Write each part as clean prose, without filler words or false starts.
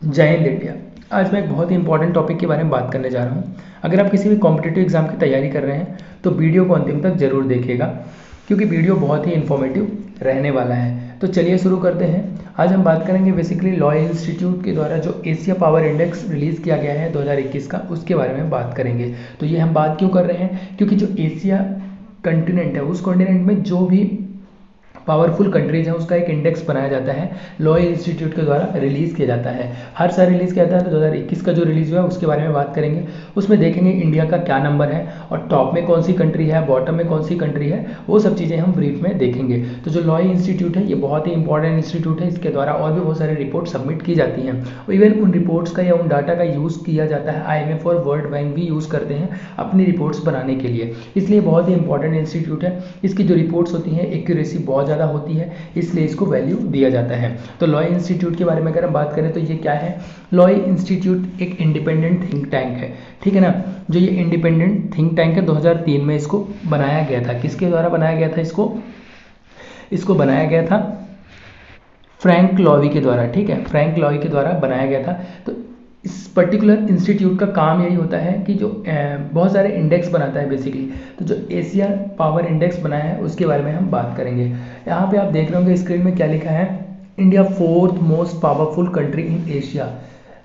जय हिंद इंडिया। आज मैं एक बहुत ही इंपॉर्टेंट टॉपिक के बारे में बात करने जा रहा हूँ। अगर आप किसी भी कॉम्पिटिटिव एग्जाम की तैयारी कर रहे हैं तो वीडियो को अंतिम तक जरूर देखिएगा, क्योंकि वीडियो बहुत ही इन्फॉर्मेटिव रहने वाला है। तो चलिए शुरू करते हैं। आज हम बात करेंगे बेसिकली लॉ इंस्टीट्यूट के द्वारा जो एशिया पावर इंडेक्स रिलीज़ किया गया है 2021 का, उसके बारे में बात करेंगे। तो ये हम बात क्यों कर रहे हैं, क्योंकि जो एशिया कंटिनेंट है उस कॉन्टिनेंट में जो भी पावरफुल कंट्रीज हैं उसका एक इंडेक्स बनाया जाता है, लॉ इंस्टीट्यूट के द्वारा रिलीज़ किया जाता है। हर साल रिलीज़ किया जाता है। तो 2021 का जो रिलीज़ हुआ है उसके बारे में बात करेंगे। उसमें देखेंगे इंडिया का क्या नंबर है और टॉप में कौन सी कंट्री है, बॉटम में कौन सी कंट्री है, वो सब चीज़ें हम ब्रीफ में देखेंगे। तो जो लॉ इंस्टीट्यूट है ये बहुत ही इंपॉर्टेंट इंस्टीट्यूट है। इसके द्वारा और भी बहुत सारे रिपोर्ट सबमिट की जाती हैं। इवन उन रिपोर्ट्स का या उन डाटा का यूज़ किया जाता है। IMF और वर्ल्ड बैंक भी यूज़ करते हैं अपनी रिपोर्ट्स बनाने के लिए, इसलिए बहुत ही इंपॉर्टेंट इंस्टीट्यूट है। इसकी जो रिपोर्ट्स होती हैं एक्यूरेसी बहुत ज़्यादा होती है, इसलिए इसको वैल्यू दिया जाता है। तो लॉ इंस्टीट्यूट के बारे में अगर हम बात करें तो ये क्या है, लॉ इंस्टीट्यूट एक इंडिपेंडेंट थिंक टैंक है, ठीक है ना। जो ये इंडिपेंडेंट थिंक टैंक है 2003 में इसको बनाया गया था। किसके द्वारा बनाया गया था? इसको बनाया गया था फ्रैंक लॉवी के द्वारा, ठीक है, फ्रैंक लॉवी के द्वारा बनाया गया था। तो इस पर्टिकुलर इंस्टीट्यूट का काम यही होता है कि जो बहुत सारे इंडेक्स बनाता है बेसिकली। तो जो एशिया पावर इंडेक्स बनाया है उसके बारे में हम बात करेंगे। यहाँ पे आप देख रहे होंगे स्क्रीन में क्या लिखा है, India 4th most powerful country in Asia,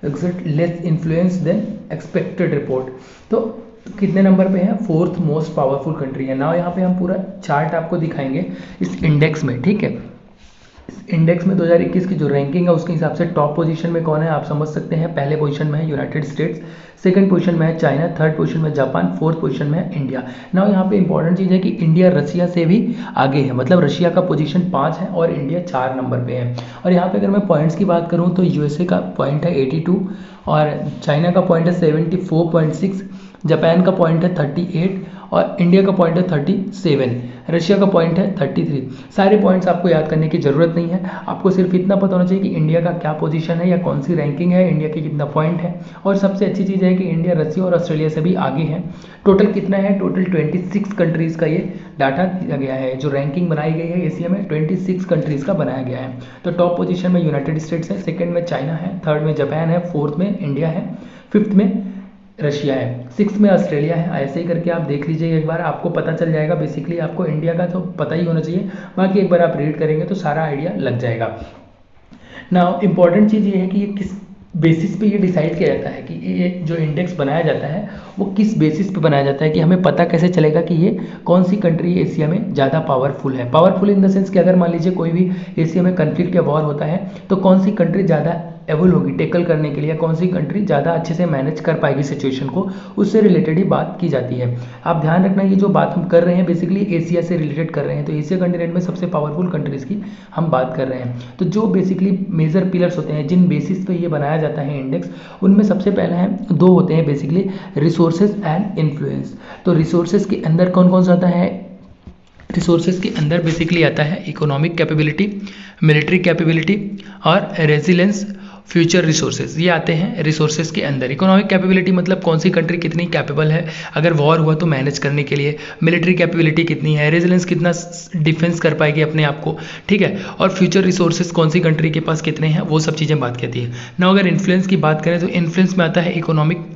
exert less influence then expected report. तो कितने नंबर पे है? 4th मोस्ट पावरफुल कंट्री है ना। यहाँ पे हम पूरा चार्ट आपको दिखाएंगे इस इंडेक्स में, ठीक है। इंडेक्स में 2021 की जो रैंकिंग है उसके हिसाब से टॉप पोजीशन में कौन है आप समझ सकते हैं। पहले पोजीशन में है यूनाइटेड स्टेट्स, सेकंड पोजीशन में है चाइना, थर्ड पोजीशन में जापान, फोर्थ पोजीशन में है इंडिया। ना यहाँ पे इंपॉर्टेंट चीज़ है कि इंडिया रशिया से भी आगे है, मतलब रशिया का पोजीशन 5 है और इंडिया 4 नंबर पे है। और यहाँ पे अगर मैं पॉइंट्स की बात करूँ तो यूएसए का पॉइंट है 82 और चाइना का पॉइंट है 74.6, जापान का पॉइंट है 38 और इंडिया का पॉइंट है 37, रशिया का पॉइंट है 33। सारे पॉइंट्स आपको याद करने की ज़रूरत नहीं है, आपको सिर्फ इतना पता होना चाहिए कि इंडिया का क्या पोजीशन है या कौन सी रैंकिंग है, इंडिया की कितना पॉइंट है। और सबसे अच्छी चीज़ है कि इंडिया रशिया और ऑस्ट्रेलिया से भी आगे है। टोटल कितना है? टोटल 26 कंट्रीज़ का ये डाटा दिया गया है। जो रैंकिंग बनाई गई है एशिया में 26 कंट्रीज़ का बनाया गया है। तो टॉप पोजीशन में यूनाइटेड स्टेट्स है, सेकेंड में चाइना है, थर्ड में जापान है, फोर्थ में इंडिया है, फिफ्थ में रशिया है, सिक्स में ऑस्ट्रेलिया है। ऐसे ही करके आप देख लीजिए एक बार, आपको पता चल जाएगा। बेसिकली आपको इंडिया का तो पता ही होना चाहिए, बाकी एक बार आप रीड करेंगे तो सारा आइडिया लग जाएगा। ना इंपॉर्टेंट चीज़ ये है कि ये किस बेसिस पे ये डिसाइड किया जाता है कि ये जो इंडेक्स बनाया जाता है वो किस बेसिस पे बनाया जाता है, कि हमें पता कैसे चलेगा कि ये कौन सी कंट्री एशिया में ज़्यादा पावरफुल है। पावरफुल इन द सेंस कि अगर मान लीजिए कोई भी एशिया में कन्फ्लिक्ट या वॉर होता है तो कौन सी कंट्री ज़्यादा एबल होगी टेकल करने के लिए, कौन सी कंट्री ज़्यादा अच्छे से मैनेज कर पाएगी सिचुएशन को, उससे रिलेटेड ही बात की जाती है। आप ध्यान रखना, ये जो बात हम कर रहे हैं बेसिकली एशिया से रिलेटेड कर रहे हैं। तो एशिया कंटिनेंट में सबसे पावरफुल कंट्रीज़ की हम बात कर रहे हैं। तो जो बेसिकली मेजर पिलर्स होते हैं जिन बेसिस पे ये बनाया जाता है इंडेक्स, उनमें सबसे पहला है, दो होते हैं बेसिकली, रिसोर्सेज एंड इन्फ्लुएंस। तो रिसोर्सेज के अंदर कौन कौन सा आता है? रिसोर्सेज के अंदर बेसिकली आता है इकोनॉमिक कैपेबिलिटी, मिलिट्री कैपेबिलिटी और रेजिलेंस, फ्यूचर रिसोर्सेज, ये आते हैं रिसोर्सेज के अंदर। इकोनॉमिक कैपेबिलिटी मतलब कौन सी कंट्री कितनी कैपेबल है अगर वॉर हुआ तो मैनेज करने के लिए, मिलिट्री कैपेबिलिटी कितनी है, रेजिलेंस कितना डिफेंस कर पाएगी अपने आप को, ठीक है, और फ्यूचर रिसोर्सेज कौन सी कंट्री के पास कितने हैं, वो सब चीज़ें बात कहती है ना। अगर इन्फ्लुएंस की बात करें तो इन्फ्लुएंस में आता है इकोनॉमिक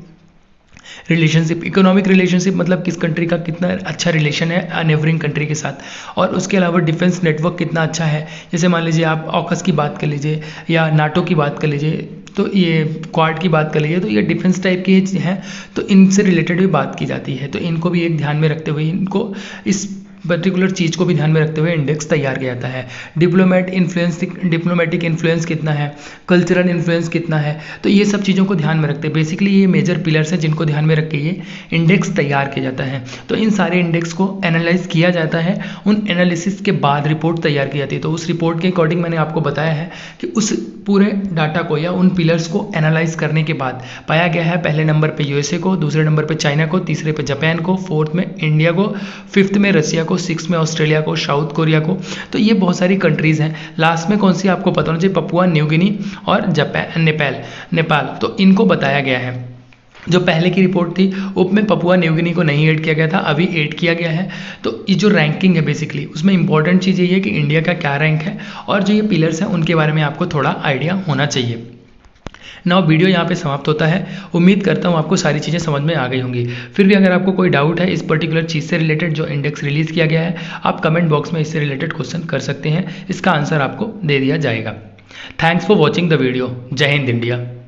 रिलेशनशिप। इकोनॉमिक रिलेशनशिप मतलब किस कंट्री का कितना अच्छा रिलेशन है नेबरिंग कंट्री के साथ, और उसके अलावा डिफेंस नेटवर्क कितना अच्छा है। जैसे मान लीजिए आप ऑकस की बात कर लीजिए या नाटो की बात कर लीजिए, तो ये क्वाड की बात कर लीजिए, तो ये डिफेंस टाइप की हैं, तो इनसे रिलेटेड भी बात की जाती है। तो इनको भी एक ध्यान में रखते हुए, इनको इस पर्टिकुलर चीज़ को भी ध्यान में रखते हुए इंडेक्स तैयार किया जाता है। डिप्लोमेटिक इन्फ्लुएंस कितना है, कल्चरल इन्फ्लुएंस कितना है, तो ये सब चीज़ों को ध्यान में रखते हैं। बेसिकली ये मेजर पिलर्स हैं जिनको ध्यान में रख के ये इंडेक्स तैयार किया जाता है। तो इन सारे इंडेक्स को एनालाइज किया जाता है, उन एनालिसिस के बाद रिपोर्ट तैयार की जाती है। तो उस रिपोर्ट के अकॉर्डिंग मैंने आपको बताया है कि उस पूरे डाटा को या उन पिलर्स को एनालाइज करने के बाद पाया गया है पहले नंबर पे यूएसए को, दूसरे नंबर पे चाइना को, तीसरे पे जापान को, फोर्थ में इंडिया को, फिफ्थ में रशिया को, सिक्स में ऑस्ट्रेलिया को, साउथ कोरिया को। तो ये बहुत सारी कंट्रीज़ हैं। लास्ट में कौन सी आपको पता होना चाहिए, पपुआ न्यू गिनी और जापान, नेपाल। तो इनको बताया गया है। जो पहले की रिपोर्ट थी उसमें पपुआ न्यू गिनी को नहीं ऐड किया गया था, अभी ऐड किया गया है। तो ये जो रैंकिंग है बेसिकली उसमें इंपॉर्टेंट चीज़ ये है कि इंडिया का क्या रैंक है और जो ये पिलर्स हैं उनके बारे में आपको थोड़ा आइडिया होना चाहिए। नाउ वीडियो यहाँ पे समाप्त होता है। उम्मीद करता हूँ आपको सारी चीज़ें समझ में आ गई होंगी। फिर भी अगर आपको कोई डाउट है इस पर्टिकुलर चीज़ से रिलेटेड जो इंडेक्स रिलीज़ किया गया है, आप कमेंट बॉक्स में इससे रिलेटेड क्वेश्चन कर सकते हैं, इसका आंसर आपको दे दिया जाएगा। Thanks for watching the video. जय हिंद इंडिया।